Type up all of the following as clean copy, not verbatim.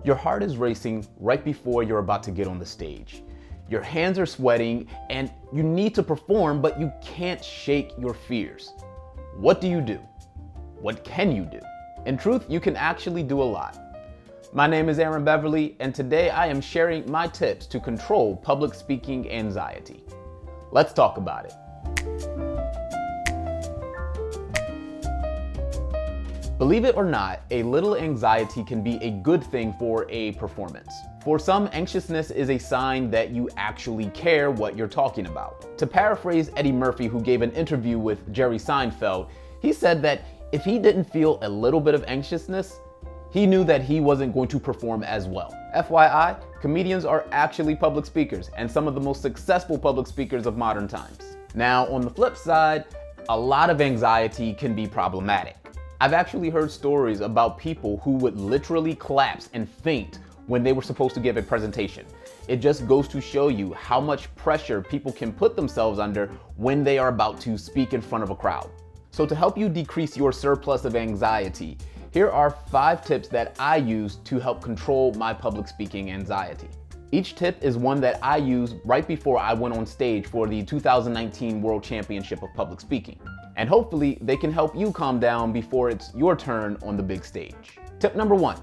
Your heart is racing right before you're about to get on the stage. Your hands are sweating and you need to perform, but you can't shake your fears. What do you do? What can you do? In truth, you can actually do a lot. My name is Beverly, and today I am sharing my tips to control public speaking anxiety. Let's talk about it. Believe it or not, a little anxiety can be a good thing for a performance. For some, anxiousness is a sign that you actually care what you're talking about. To paraphrase Eddie Murphy, who gave an interview with Jerry Seinfeld, he said that if he didn't feel a little bit of anxiousness, he knew that he wasn't going to perform as well. FYI, comedians are actually public speakers and some of the most successful public speakers of modern times. Now, on the flip side, a lot of anxiety can be problematic. I've actually heard stories about people who would literally collapse and faint when they were supposed to give a presentation. It just goes to show you how much pressure people can put themselves under when they are about to speak in front of a crowd. So to help you decrease your surplus of anxiety, here are 5 tips that I use to help control my public speaking anxiety. Each tip is one that I used right before I went on stage for the 2019 World Championship of Public Speaking. And hopefully they can help you calm down before it's your turn on the big stage. Tip number 1,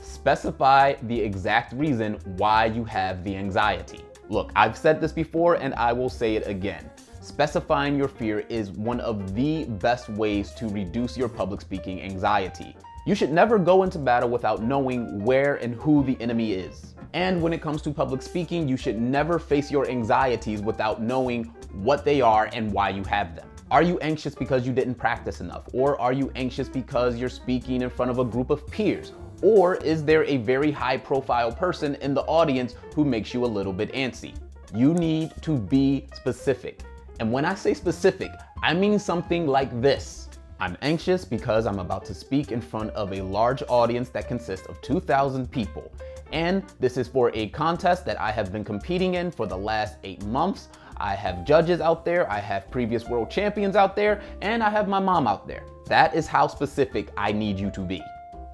specify the exact reason why you have the anxiety. Look, I've said this before and I will say it again. Specifying your fear is one of the best ways to reduce your public speaking anxiety. You should never go into battle without knowing where and who the enemy is. And when it comes to public speaking, you should never face your anxieties without knowing what they are and why you have them. Are you anxious because you didn't practice enough? Or are you anxious because you're speaking in front of a group of peers? Or is there a very high profile person in the audience who makes you a little bit antsy? You need to be specific. And when I say specific, I mean something like this. I'm anxious because I'm about to speak in front of a large audience that consists of 2,000 people. And this is for a contest that I have been competing in for the last 8 months. I have judges out there, I have previous world champions out there, and I have my mom out there. That is how specific I need you to be.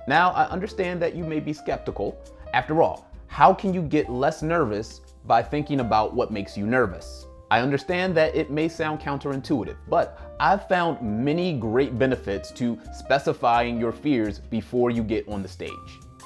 Now, I understand that you may be skeptical. After all, how can you get less nervous by thinking about what makes you nervous? I understand that it may sound counterintuitive, but I've found many great benefits to specifying your fears before you get on the stage.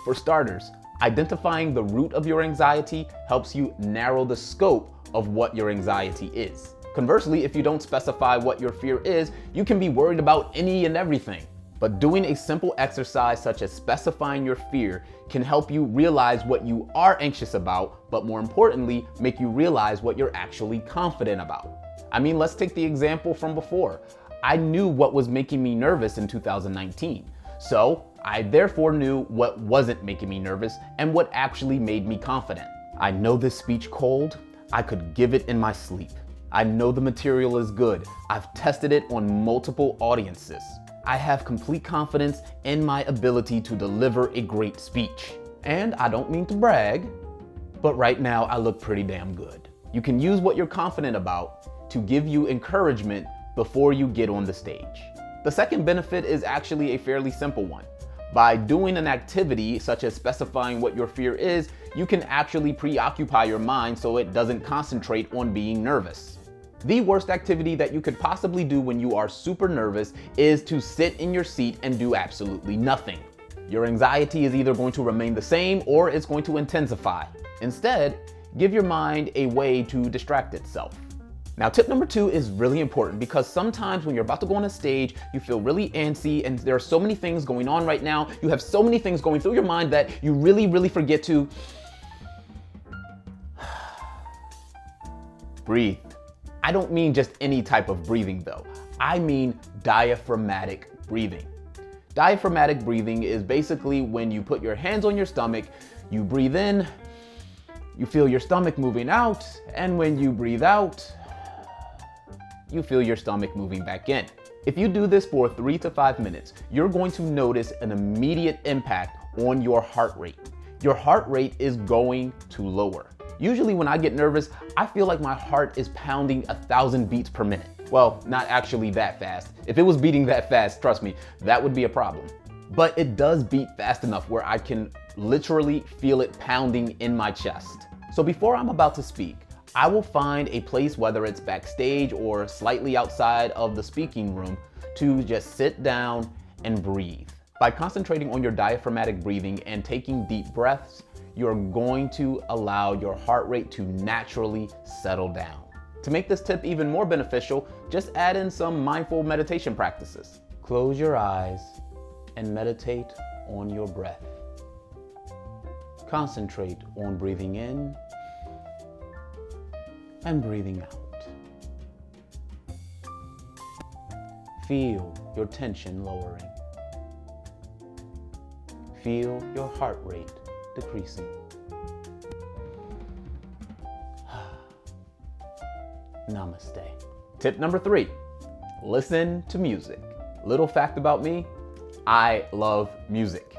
For starters, identifying the root of your anxiety helps you narrow the scope of what your anxiety is. Conversely, if you don't specify what your fear is, you can be worried about any and everything. But doing a simple exercise such as specifying your fear can help you realize what you are anxious about, but more importantly, make you realize what you're actually confident about. I mean, let's take the example from before. I knew what was making me nervous in 2019. So I therefore knew what wasn't making me nervous and what actually made me confident. I know this speech cold. I could give it in my sleep. I know the material is good. I've tested it on multiple audiences. I have complete confidence in my ability to deliver a great speech. And I don't mean to brag, but right now I look pretty damn good. You can use what you're confident about to give you encouragement before you get on the stage. The second benefit is actually a fairly simple one. By doing an activity such as specifying what your fear is, you can actually preoccupy your mind so it doesn't concentrate on being nervous. The worst activity that you could possibly do when you are super nervous is to sit in your seat and do absolutely nothing. Your anxiety is either going to remain the same or it's going to intensify. Instead, give your mind a way to distract itself. Now, tip number 2 is really important because sometimes when you're about to go on a stage, you feel really antsy and there are so many things going on right now. You have so many things going through your mind that you really forget to breathe. I don't mean just any type of breathing though. I mean diaphragmatic breathing. Diaphragmatic breathing is basically when you put your hands on your stomach, you breathe in, you feel your stomach moving out, and when you breathe out, you feel your stomach moving back in. If you do this for 3 to 5 minutes, you're going to notice an immediate impact on your heart rate. Your heart rate is going to lower. Usually when I get nervous, I feel like my heart is pounding 1,000 beats per minute. Well, not actually that fast. If it was beating that fast, trust me, that would be a problem. but it does beat fast enough where I can literally feel it pounding in my chest. So before I'm about to speak, I will find a place, whether it's backstage or slightly outside of the speaking room, to just sit down and breathe. By concentrating on your diaphragmatic breathing and taking deep breaths, you're going to allow your heart rate to naturally settle down. To make this tip even more beneficial, just add in some mindful meditation practices. Close your eyes and meditate on your breath. Concentrate on breathing in and breathing out. Feel your tension lowering. Feel your heart rate decreasing. Namaste. Tip number 3, listen to music. Little fact about me, I love music.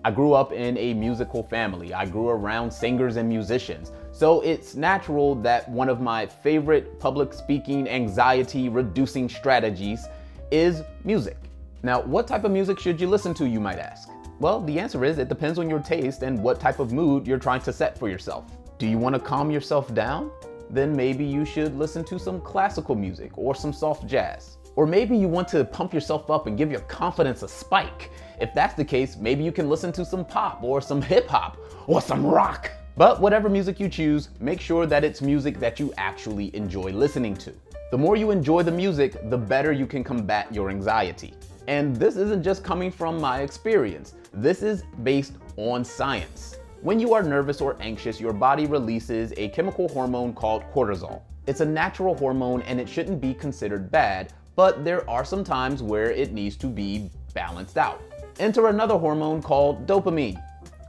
I grew up in a musical family. I grew around singers and musicians. So it's natural that one of my favorite public speaking anxiety reducing strategies is music. Now, what type of music should you listen to, you might ask? Well, the answer is it depends on your taste and what type of mood you're trying to set for yourself. Do you want to calm yourself down? Then maybe you should listen to some classical music or some soft jazz. Or maybe you want to pump yourself up and give your confidence a spike. If that's the case, maybe you can listen to some pop or some hip hop or some rock. But whatever music you choose, make sure that it's music that you actually enjoy listening to. The more you enjoy the music, the better you can combat your anxiety. And this isn't just coming from my experience. This is based on science. When you are nervous or anxious, your body releases a chemical hormone called cortisol. It's a natural hormone and it shouldn't be considered bad, but there are some times where it needs to be balanced out. Enter another hormone called dopamine,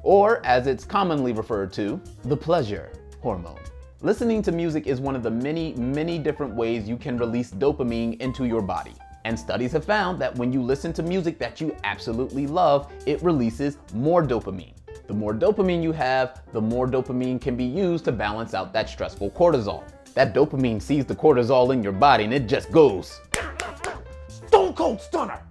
or as it's commonly referred to, the pleasure hormone. Listening to music is one of the many different ways you can release dopamine into your body. And studies have found that when you listen to music that you absolutely love, it releases more dopamine. The more dopamine you have, the more dopamine can be used to balance out that stressful cortisol. That dopamine sees the cortisol in your body and it just goes stone cold stunner.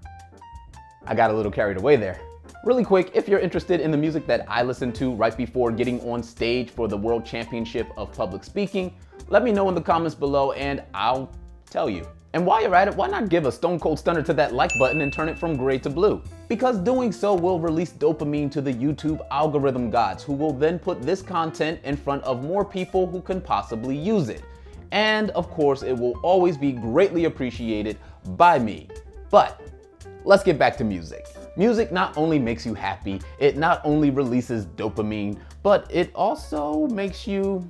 I got a little carried away there. Really quick, if you're interested in the music that I listened to right before getting on stage for the World Championship of Public Speaking, let me know in the comments below and I'll tell you. And while you're at it, why not give a stone cold stunner to that like button and turn it from gray to blue? Because doing so will release dopamine to the YouTube algorithm gods, who will then put this content in front of more people who can possibly use it. And of course, it will always be greatly appreciated by me. But let's get back to music. Music not only makes you happy, it not only releases dopamine, but it also makes you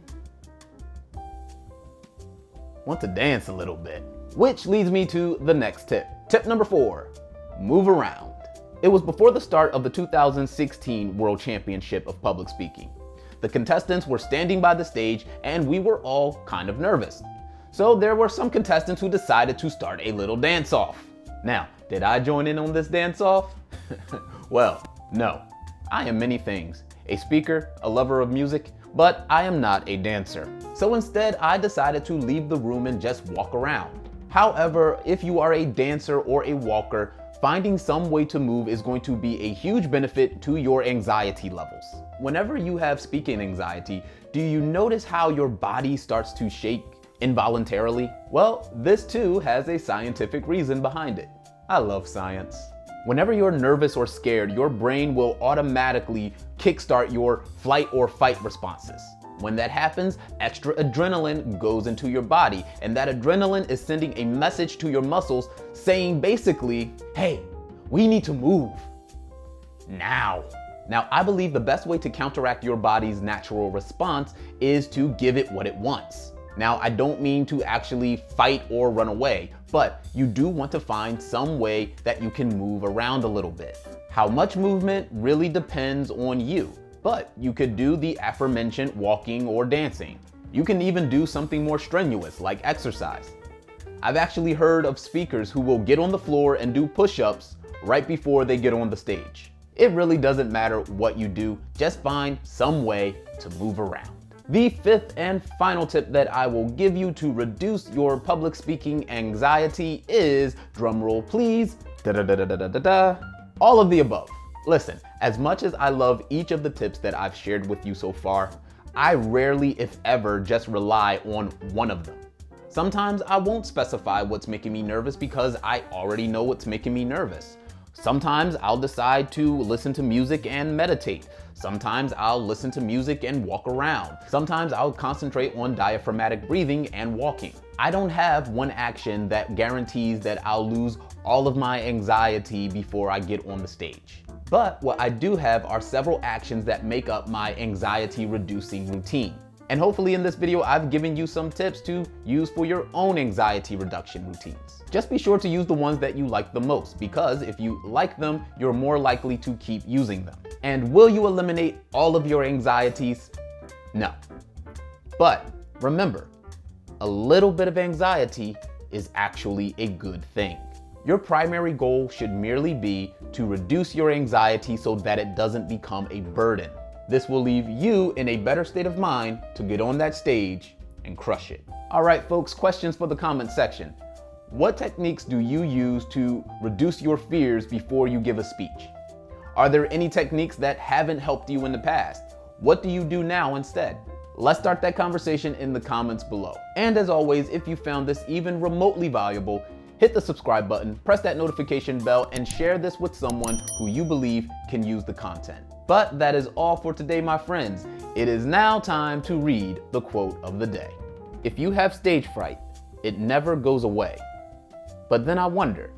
want to dance a little bit. Which leads me to the next tip. Tip number 4, move around. It was before the start of the 2016 World Championship of Public Speaking. The contestants were standing by the stage and we were all kind of nervous. So there were some contestants who decided to start a little dance-off. Now, did I join in on this dance-off? Well, no. I am many things. A speaker, a lover of music, but I am not a dancer. So instead, I decided to leave the room and just walk around. However, if you are a dancer or a walker, finding some way to move is going to be a huge benefit to your anxiety levels. Whenever you have speaking anxiety, do you notice how your body starts to shake involuntarily? Well, this too has a scientific reason behind it. I love science. Whenever you're nervous or scared, your brain will automatically kickstart your flight or fight responses. When that happens, extra adrenaline goes into your body, and that adrenaline is sending a message to your muscles saying basically, hey, we need to move now. Now, I believe the best way to counteract your body's natural response is to give it what it wants. Now, I don't mean to actually fight or run away, but you do want to find some way that you can move around a little bit. How much movement really depends on you, but you could do the aforementioned walking or dancing. You can even do something more strenuous like exercise. I've actually heard of speakers who will get on the floor and do push-ups right before they get on the stage. It really doesn't matter what you do, just find some way to move around. The 5th and final tip that I will give you to reduce your public speaking anxiety is, drumroll please, all of the above. Listen, as much as I love each of the tips that I've shared with you so far, I rarely, if ever, just rely on one of them. Sometimes I won't specify what's making me nervous because I already know what's making me nervous. Sometimes I'll decide to listen to music and meditate. Sometimes I'll listen to music and walk around. Sometimes I'll concentrate on diaphragmatic breathing and walking. I don't have one action that guarantees that I'll lose all of my anxiety before I get on the stage. But what I do have are several actions that make up my anxiety reducing routine. And hopefully in this video, I've given you some tips to use for your own anxiety reduction routines. Just be sure to use the ones that you like the most, because if you like them, you're more likely to keep using them. And will you eliminate all of your anxieties? No. But remember, a little bit of anxiety is actually a good thing. Your primary goal should merely be to reduce your anxiety so that it doesn't become a burden. This will leave you in a better state of mind to get on that stage and crush it. All right, folks, questions for the comment section. What techniques do you use to reduce your fears before you give a speech? Are there any techniques that haven't helped you in the past? What do you do now instead? Let's start that conversation in the comments below. And as always, if you found this even remotely valuable, hit the subscribe button, press that notification bell, and share this with someone who you believe can use the content. But that is all for today, my friends. It is now time to read the quote of the day. If you have stage fright, it never goes away. But then I wonder,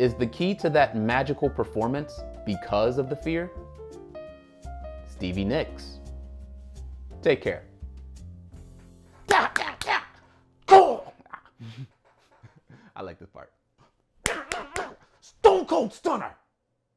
is the key to that magical performance because of the fear? Stevie Nicks. Take care. I like this part. Stone Cold Stunner.